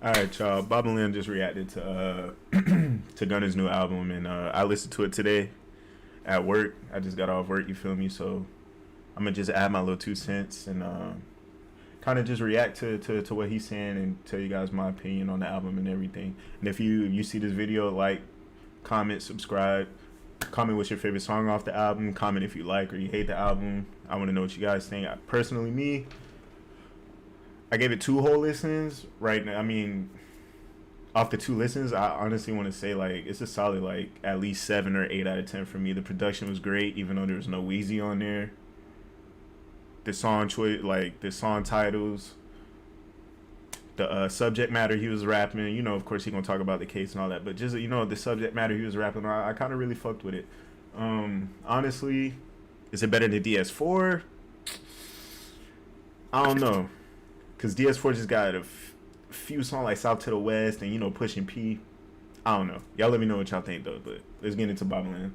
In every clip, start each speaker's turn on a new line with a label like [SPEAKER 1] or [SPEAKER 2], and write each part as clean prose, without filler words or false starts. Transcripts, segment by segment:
[SPEAKER 1] All right, y'all. Bob and Lim just reacted to to Gunna's new album, and I listened to it today at work. I just got off work. You feel me? So I'm gonna just add my little 2 cents and kind of just react to what he's saying and tell you guys my opinion on the album and everything. And if you see this video, like, comment, subscribe, comment what's your favorite song off the album, comment if you like or you hate the album. I want to know what you guys think. Personally, I gave it 2 whole listens right now. I mean, off the 2 listens, I honestly want to say, like, it's a solid, like, at least 7 or 8 out of 10 for me. The production was great, even though there was no Wheezy on there. The song choice, like, the song titles, the subject matter he was rapping, you know, of course, he gonna talk about the case and all that, but just, you know, the subject matter he was rapping, I kind of really fucked with it. Honestly, is it better than DS4? I don't know. Because DS4 just got a few songs like South to the West and, you know, Pushing P. I don't know. Y'all let me know what y'all think, though. But let's get into Bob and Lim.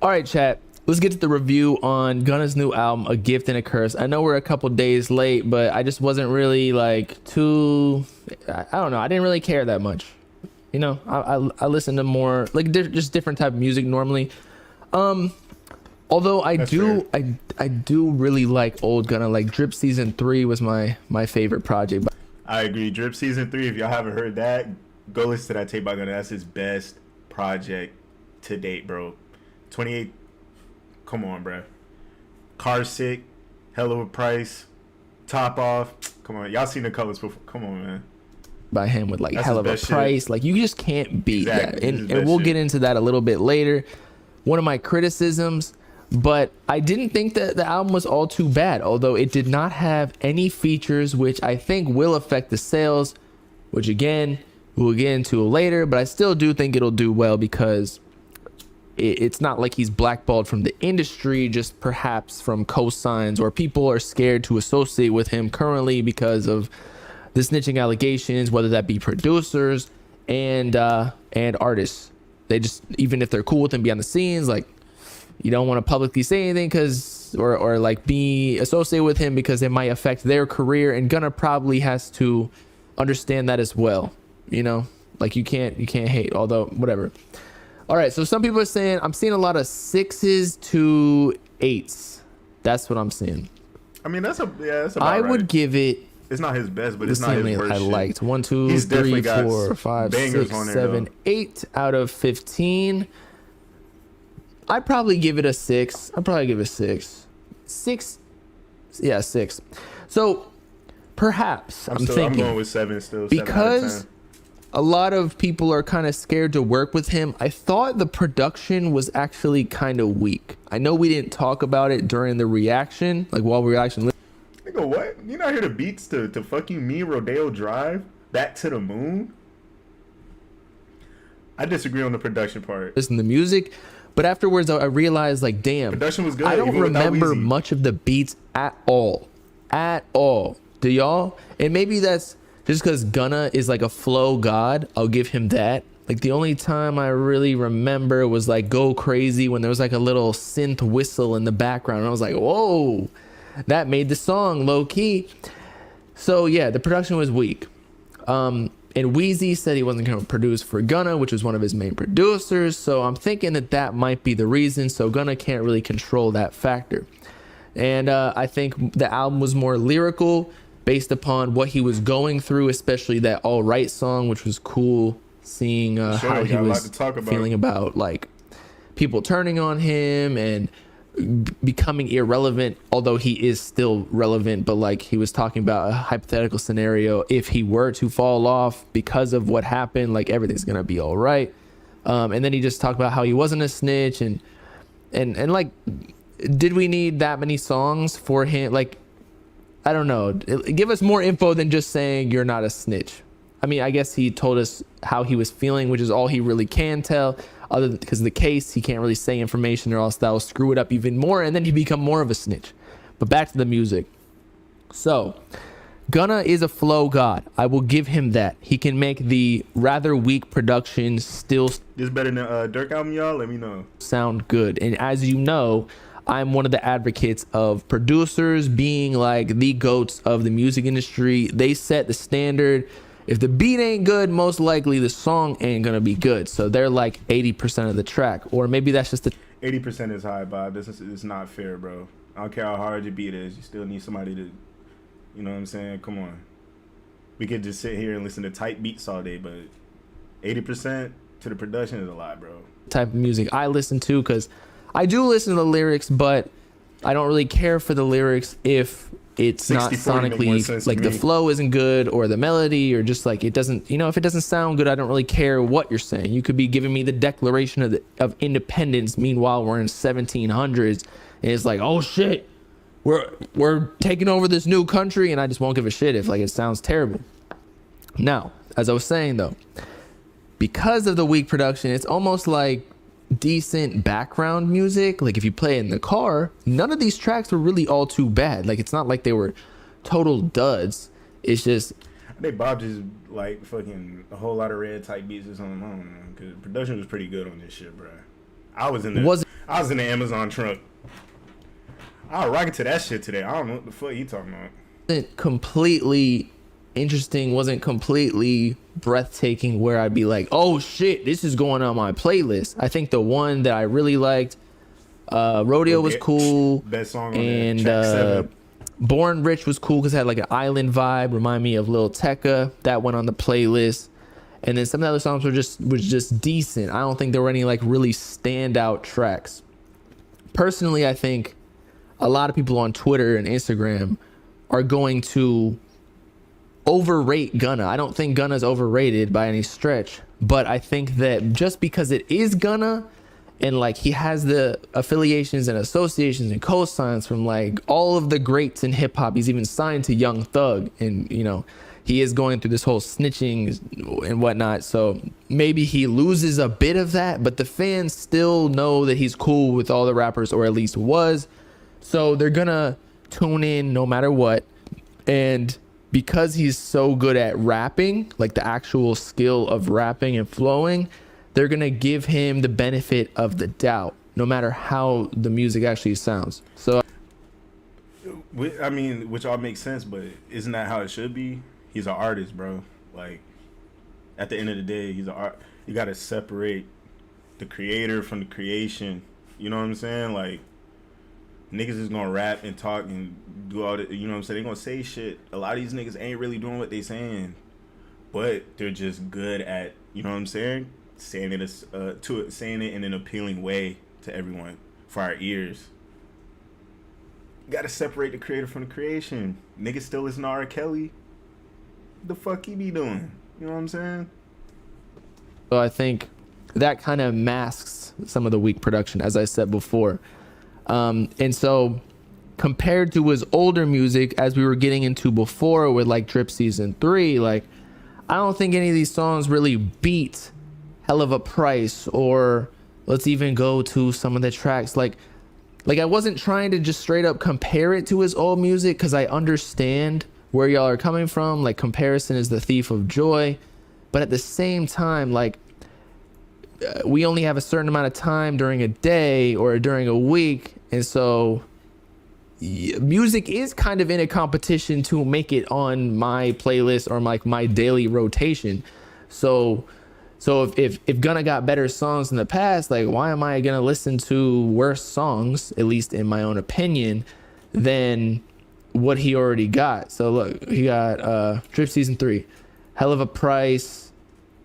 [SPEAKER 2] All right, chat. Let's get to the review on Gunna's new album, A Gift and a Curse. I know we're a couple days late, but I just wasn't really, like, too... I don't know. I didn't really care that much. You know, I listen to more, like, just different type of music normally. Although I do really like old Gunna. Like, Drip Season 3 was my favorite project.
[SPEAKER 1] I agree. Drip Season 3, if y'all haven't heard that, go listen to that tape by Gunna. That's his best project to date, bro. 28, come on, bro. Car Sick, Hell of a Price, Top Off. Come on, y'all seen the colors before. Come on, man.
[SPEAKER 2] By him with, like,
[SPEAKER 1] That's
[SPEAKER 2] Hell of a Price.
[SPEAKER 1] Shit.
[SPEAKER 2] Like, you just can't beat
[SPEAKER 1] exactly.
[SPEAKER 2] that. And we'll get into that a little bit later. One of my criticisms, but I didn't think that the album was all too bad, although it did not have any features, which I think will affect the sales, which again, we'll get into later, but I still do think it'll do well because it's not like he's blackballed from the industry, just perhaps from cosigns, or people are scared to associate with him currently because of the snitching allegations, whether that be producers and artists. They just, even if they're cool with him behind the scenes, like, you don't want to publicly say anything because or like be associated with him because it might affect their career, and Gunna probably has to understand that as well. You know, like, you can't hate, although whatever. All right, so some people are saying, I'm seeing a lot of 6s to 8s. That's what I'm seeing.
[SPEAKER 1] I mean, that's about
[SPEAKER 2] I
[SPEAKER 1] right.
[SPEAKER 2] would give it,
[SPEAKER 1] it's not his best, but it's not his worst.
[SPEAKER 2] I liked
[SPEAKER 1] shit.
[SPEAKER 2] 1, 2,
[SPEAKER 1] He's
[SPEAKER 2] 3,
[SPEAKER 1] got
[SPEAKER 2] 4, 5,
[SPEAKER 1] bangers
[SPEAKER 2] 6,
[SPEAKER 1] on there,
[SPEAKER 2] 7,
[SPEAKER 1] though.
[SPEAKER 2] 8 out of 15. I'd probably give it a 6. I'd probably give it 6. 6. Yeah, 6. So perhaps I'm thinking,
[SPEAKER 1] I'm going with 7 still. 7 out of
[SPEAKER 2] because
[SPEAKER 1] 10.
[SPEAKER 2] a lot of people are kind of scared to work with him. I thought the production was actually kind of weak. I know we didn't talk about it during the reaction, like while we were actually
[SPEAKER 1] Nigga, what? You not hear the beats to fucking Me, Rodeo Drive, Back to the Moon? I disagree on the production part.
[SPEAKER 2] listen to the music, but afterwards I realized, like, damn,
[SPEAKER 1] Production was good.
[SPEAKER 2] I don't
[SPEAKER 1] even without
[SPEAKER 2] remember
[SPEAKER 1] Weezy.
[SPEAKER 2] much of the beats at all. Do y'all? And maybe that's just because Gunna is like a flow god. I'll give him that. Like, the only time I really remember was like Go Crazy, when there was like a little synth whistle in the background, and I was like, whoa, that made the song low key. So yeah, the production was weak. And Wheezy said he wasn't going to produce for Gunna, which was one of his main producers. So I'm thinking that might be the reason. So Gunna can't really control that factor. And I think the album was more lyrical based upon what he was going through, especially that All Right song, which was cool, seeing how he was feeling about, like, people turning on him and becoming irrelevant, although he is still relevant. But, like, he was talking about a hypothetical scenario: if he were to fall off because of what happened, like, everything's gonna be all right. And then he just talked about how he wasn't a snitch, and like, did we need that many songs for him? Like, I don't know, give us more info than just saying you're not a snitch. I mean, I guess he told us how he was feeling, which is all he really can tell. Other than because of the case, he can't really say information, or else that will screw it up even more, and then he become more of a snitch. But back to the music. So Gunna is a flow god. I will give him that. He can make the rather weak production still
[SPEAKER 1] This better than Dirk album, y'all? Let me know.
[SPEAKER 2] sound good. And as you know, I'm one of the advocates of producers being like the goats of the music industry. They set the standard, if the beat ain't good, most likely the song ain't gonna be good. So they're like 80% of the track, or maybe that's just the
[SPEAKER 1] 80% is high, Bob. This is it's not fair, bro. I don't care how hard your beat is. You still need somebody to, you know what I'm saying? Come on. We could just sit here and listen to tight beats all day, but 80% to the production is a lot, bro.
[SPEAKER 2] type of music I listen to, because I do listen to the lyrics, but I don't really care for the lyrics if it's not
[SPEAKER 1] 60-40 make more
[SPEAKER 2] sonically
[SPEAKER 1] sense
[SPEAKER 2] like
[SPEAKER 1] to
[SPEAKER 2] the
[SPEAKER 1] me.
[SPEAKER 2] flow isn't good, or the melody, or just like it doesn't, if it doesn't sound good, I don't really care what you're saying. You could be giving me the Declaration of Independence, meanwhile we're in 1700s, and it's like, oh shit, we're taking over this new country, and I just won't give a shit if like it sounds terrible. Now, as I was saying though, because of the weak production, it's almost like decent background music. Like if you play it in the car, none of these tracks were really all too bad. Like it's not like they were total duds. It's just
[SPEAKER 1] I think Bob just like fucking a whole lot of red type beats or something. I don't know, because production was pretty good on this shit, bro. I was in the Amazon trunk. I was rocking to that shit today. I don't know what the fuck you talking about.
[SPEAKER 2] wasn't completely interesting, wasn't completely breathtaking where I'd be like, oh shit, this is going on my playlist. I think the one that I really liked, Rodeo was cool.
[SPEAKER 1] Best song on
[SPEAKER 2] and
[SPEAKER 1] there. Track 7.
[SPEAKER 2] Born Rich was cool because it had like an island vibe, remind me of Lil Tecca. That went on the playlist. And then some of the other songs was just decent. I don't think there were any like really standout tracks. Personally, I think a lot of people on Twitter and Instagram are going to overrate Gunna. I don't think Gunna's overrated by any stretch, but I think that just because it is Gunna, and like he has the affiliations and associations and co-signs from like all of the greats in hip hop. He's even signed to Young Thug, and he is going through this whole snitching and whatnot. So maybe he loses a bit of that, but the fans still know that he's cool with all the rappers, or at least was. So they're gonna tune in no matter what. And because he's so good at rapping, like the actual skill of rapping and flowing, they're gonna give him the benefit of the doubt, no matter how the music actually sounds. So
[SPEAKER 1] I mean, which all makes sense, but isn't that how it should be? He's an artist, bro. Like, at the end of the day, he's an art. You gotta separate the creator from the creation. You know what I'm saying? Like, niggas is gonna rap and talk and do all the, you know what I'm saying? They gonna say shit. A lot of these niggas ain't really doing what they saying, but they're just good at, you know what I'm saying? Saying it in an appealing way to everyone for our ears. You gotta separate the creator from the creation. Niggas still listen to R. Kelly. What the fuck he be doing? You know what I'm saying?
[SPEAKER 2] So I think that kind of masks some of the weak production, as I said before. And so compared to his older music, as we were getting into before with like Drip Season 3, like I don't think any of these songs really beat Hell of a Price, or let's even go to some of the tracks. Like I wasn't trying to just straight up compare it to his old music, because I understand where y'all are coming from. Like, comparison is the thief of joy. But at the same time, like, we only have a certain amount of time during a day or during a week. And so music is kind of in a competition to make it on my playlist or like my daily rotation. So if Gunna got better songs in the past, like, why am I gonna listen to worse songs, at least in my own opinion, than what he already got? So look, he got Drip Season 3, Hell of a Price,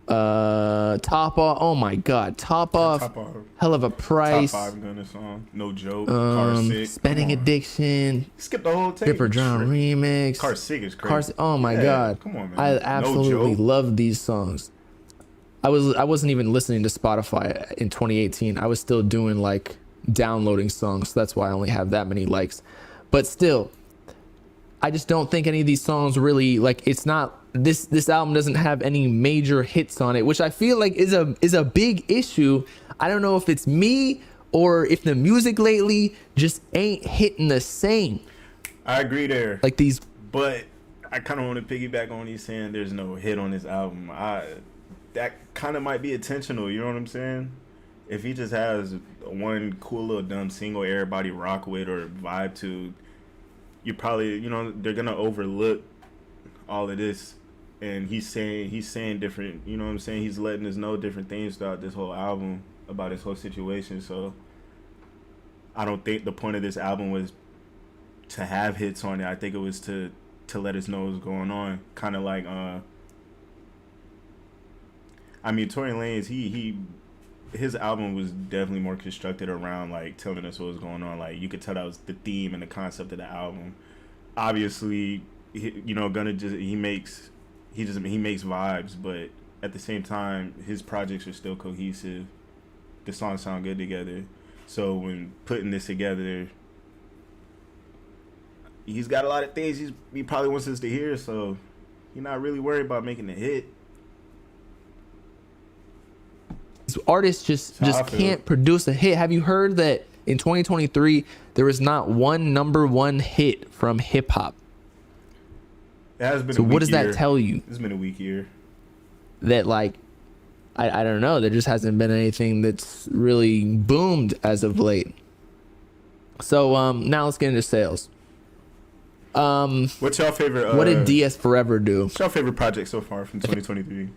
[SPEAKER 2] Top Off. Oh my God, Top Off, Hell of a Price.
[SPEAKER 1] Top 5 Gunna song, No Joke, Car Sick,
[SPEAKER 2] Spending Addiction,
[SPEAKER 1] skip the whole tape.
[SPEAKER 2] Dipper Drown remix,
[SPEAKER 1] Car Sick is crazy.
[SPEAKER 2] Oh my God,
[SPEAKER 1] come on, man.
[SPEAKER 2] I absolutely
[SPEAKER 1] No
[SPEAKER 2] love these songs. I wasn't even listening to Spotify in 2018. I was still doing like downloading songs. So that's why I only have that many likes. But still, I just don't think any of these songs really, like, it's not, this album doesn't have any major hits on it, which I feel like is a big issue. I don't know if it's me or if the music lately just ain't hitting the same.
[SPEAKER 1] I agree there.
[SPEAKER 2] Like these,
[SPEAKER 1] but I kind of want to piggyback on you saying there's no hit on this album. That kind of might be intentional, you know what I'm saying? If he just has one cool little dumb single everybody rock with or vibe to, you probably, they're going to overlook all of this and he's saying different, you know what I'm saying, he's letting us know different things throughout this whole album about his whole situation. So I don't think the point of this album was to have hits on it. I think it was to let us know what's going on, kind of like I mean, Tory Lanez, his album was definitely more constructed around like telling us what was going on. Like you could tell that was the theme and the concept of the album. Obviously, you know, Gunna he makes vibes, but at the same time, his projects are still cohesive. The songs sound good together. So when putting this together, he's got a lot of things he probably wants us to hear. So he's not really worried about making a hit.
[SPEAKER 2] Artists just can't produce a hit. Have you heard that in 2023 there was not one #1 hit from hip hop?
[SPEAKER 1] It has been.
[SPEAKER 2] So
[SPEAKER 1] a weak
[SPEAKER 2] what does
[SPEAKER 1] year.
[SPEAKER 2] that tell you?
[SPEAKER 1] It's been a weak year.
[SPEAKER 2] That like, I don't know. There just hasn't been anything that's really boomed as of late. So now let's get into sales.
[SPEAKER 1] What's your favorite?
[SPEAKER 2] What did DS Forever do?
[SPEAKER 1] What's your favorite project so far from 2023?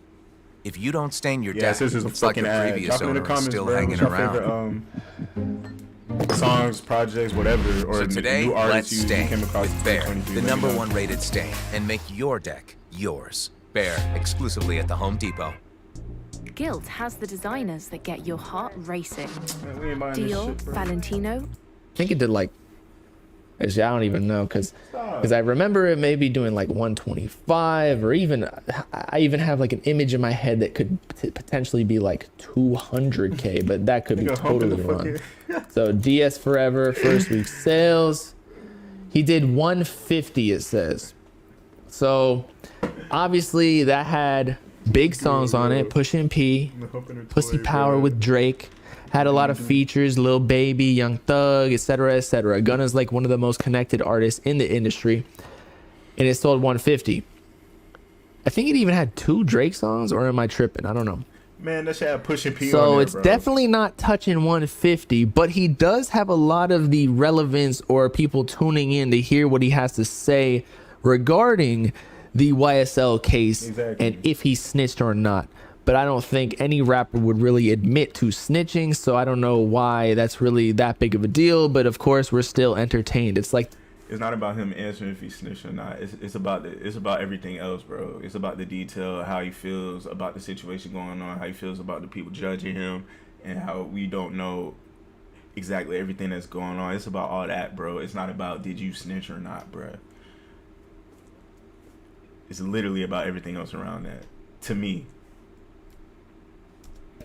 [SPEAKER 3] If you don't stain your
[SPEAKER 1] Yeah,
[SPEAKER 3] deck,
[SPEAKER 1] this is a
[SPEAKER 3] looks like
[SPEAKER 1] fucking
[SPEAKER 3] the
[SPEAKER 1] ad.
[SPEAKER 3] previous
[SPEAKER 1] Drop it in the
[SPEAKER 3] owner is
[SPEAKER 1] comments,
[SPEAKER 3] still
[SPEAKER 1] bro.
[SPEAKER 3] hanging
[SPEAKER 1] What's your
[SPEAKER 3] around.
[SPEAKER 1] favorite songs, projects, whatever, or
[SPEAKER 3] So today,
[SPEAKER 1] new
[SPEAKER 3] let's
[SPEAKER 1] artists you
[SPEAKER 3] stain
[SPEAKER 1] came across
[SPEAKER 3] with
[SPEAKER 1] in
[SPEAKER 3] Bear,
[SPEAKER 1] 2023?
[SPEAKER 3] the
[SPEAKER 1] Let me know.
[SPEAKER 3] #1 rated stain, and make your deck yours. Bear, exclusively at the Home Depot.
[SPEAKER 4] Guild has the designers that get your heart racing.
[SPEAKER 1] Man, we ain't buying this
[SPEAKER 4] Dior,
[SPEAKER 1] shit, bro.
[SPEAKER 4] Valentino.
[SPEAKER 2] I think it did like, actually, I don't even know because I remember it maybe doing like 125 or even I even have like an image in my head that could potentially be like 200K, but that could be
[SPEAKER 1] Nigga humping
[SPEAKER 2] totally
[SPEAKER 1] the
[SPEAKER 2] wrong.
[SPEAKER 1] fucking-
[SPEAKER 2] So DS Forever first week sales, he did 150 it says. So obviously that had big songs on it, Pushin' P,
[SPEAKER 1] Humping the
[SPEAKER 2] Pussy
[SPEAKER 1] toy,
[SPEAKER 2] Power
[SPEAKER 1] bro.
[SPEAKER 2] with Drake. Had a lot of features, Lil Baby, Young Thug, etc., etc. Gunna's like one of the most connected artists in the industry, and it sold 150. I think it even had 2 Drake songs, or am I tripping? I don't know.
[SPEAKER 1] Man, that shit had Pushin' P on
[SPEAKER 2] So
[SPEAKER 1] there,
[SPEAKER 2] it's
[SPEAKER 1] bro.
[SPEAKER 2] definitely not touching 150, but he does have a lot of the relevance or people tuning in to hear what he has to say regarding the YSL case
[SPEAKER 1] Exactly.
[SPEAKER 2] and if he snitched or not. But I don't think any rapper would really admit to snitching, so I don't know why that's really that big of a deal. But of course, we're still entertained. It's like
[SPEAKER 1] It's not about him answering if he snitched or not. It's about everything else, bro. It's about the detail, how he feels about the situation going on, how he feels about the people judging him, and how we don't know exactly everything that's going on. It's about all that, bro. It's not about did you snitch or not, bro. It's literally about everything else around that. To me,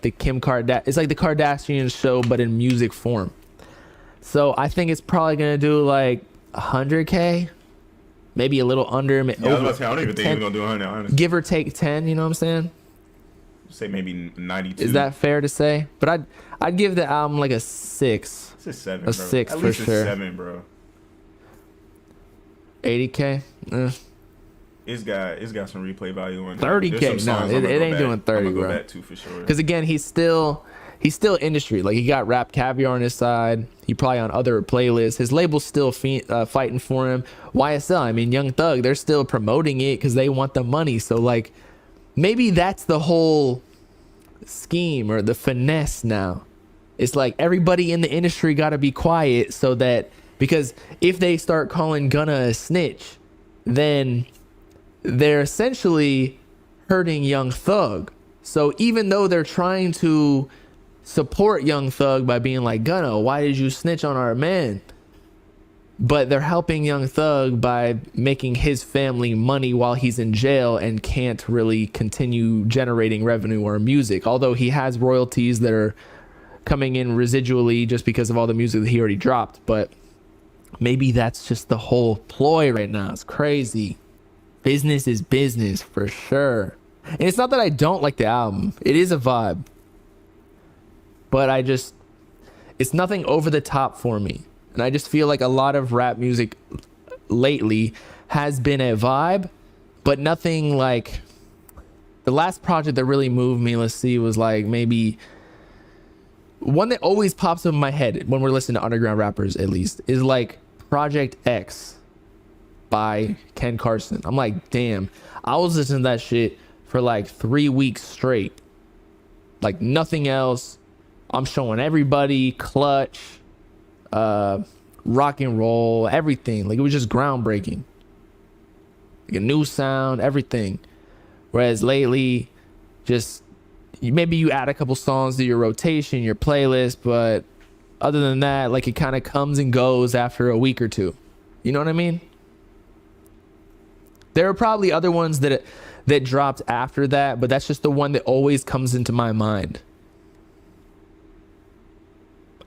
[SPEAKER 2] the Kim Kardashian. It's like the Kardashian show, but in music form. So I think it's probably gonna do like 100K, maybe a little under.
[SPEAKER 1] yeah, I was about to say, I don't even think he's gonna do 100. Honestly,
[SPEAKER 2] Give or take 10. You know what I'm saying?
[SPEAKER 1] say maybe 92.
[SPEAKER 2] Is that fair to say? But I'd give the album like a 6.
[SPEAKER 1] It's a 7,
[SPEAKER 2] a
[SPEAKER 1] bro.
[SPEAKER 2] 6
[SPEAKER 1] At
[SPEAKER 2] for
[SPEAKER 1] least
[SPEAKER 2] sure.
[SPEAKER 1] a 7, bro.
[SPEAKER 2] 80K.
[SPEAKER 1] It's got some replay value on it.
[SPEAKER 2] 30K,
[SPEAKER 1] There's some
[SPEAKER 2] no,
[SPEAKER 1] songs
[SPEAKER 2] it
[SPEAKER 1] I'ma go
[SPEAKER 2] ain't
[SPEAKER 1] back-
[SPEAKER 2] doing 30,
[SPEAKER 1] I'ma go
[SPEAKER 2] bro.
[SPEAKER 1] back to for sure.
[SPEAKER 2] Because again, he's still industry. Like he got Rap Caviar on his side. He probably on other playlists. His label's still fighting for him. YSL, I mean Young Thug, they're still promoting it because they want the money. So like maybe that's the whole scheme or the finesse now. It's like everybody in the industry got to be quiet so that, because if they start calling Gunna a snitch, then they're essentially hurting Young Thug. So even though they're trying to support Young Thug by being like, Gunna, why did you snitch on our man? But they're helping Young Thug by making his family money while he's in jail and can't really continue generating revenue or music. Although he has royalties that are coming in residually just because of all the music that he already dropped. But maybe that's just the whole ploy right now. It's crazy. Business is business for sure. And it's not that I don't like the album. It is a vibe. But it's nothing over the top for me. And I just feel like a lot of rap music lately has been a vibe, but nothing like the last project that really moved me, let's see, was like maybe one that always pops up in my head when we're listening to underground rappers, at least, is like Project X. by Ken Carson. I'm like, damn, I was listening to that shit for like 3 weeks straight. Like nothing else. I'm showing everybody Clutch, rock and roll, everything. Like it was just groundbreaking. Like a new sound, everything. Whereas lately, just maybe you add a couple songs to your rotation, your playlist, but other than that, like it kind of comes and goes after a week or two. You know what I mean? There are probably other ones that dropped after that, but that's just the one that always comes into my mind.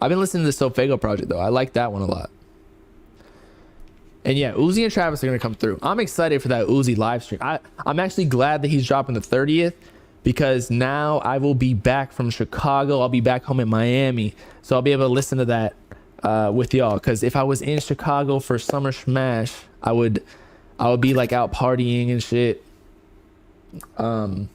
[SPEAKER 2] I've been listening to the Sofago project though. I like that one a lot. And yeah, Uzi and Travis are gonna come through. I'm excited for that Uzi live stream. I'm actually glad that he's dropping the 30th, because now I will be back from Chicago. I'll be back home in Miami, so I'll be able to listen to that with y'all. Because if I was in Chicago for Summer Smash, I would be like out partying and shit, and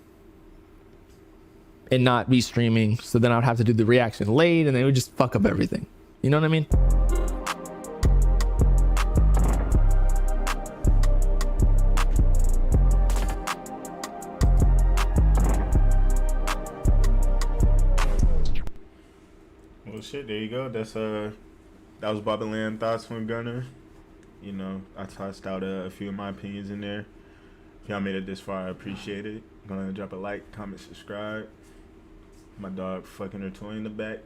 [SPEAKER 2] not be streaming. So then I would have to do the reaction late, and then it would just fuck up everything. You know what I mean?
[SPEAKER 1] Well, shit, there you go. That was Bobby Lamb thoughts from Gunna. You know, I tossed out a few of my opinions in there. If y'all made it this far, I appreciate it. Gonna drop a like, comment, subscribe. My dog fucking her toy in the back.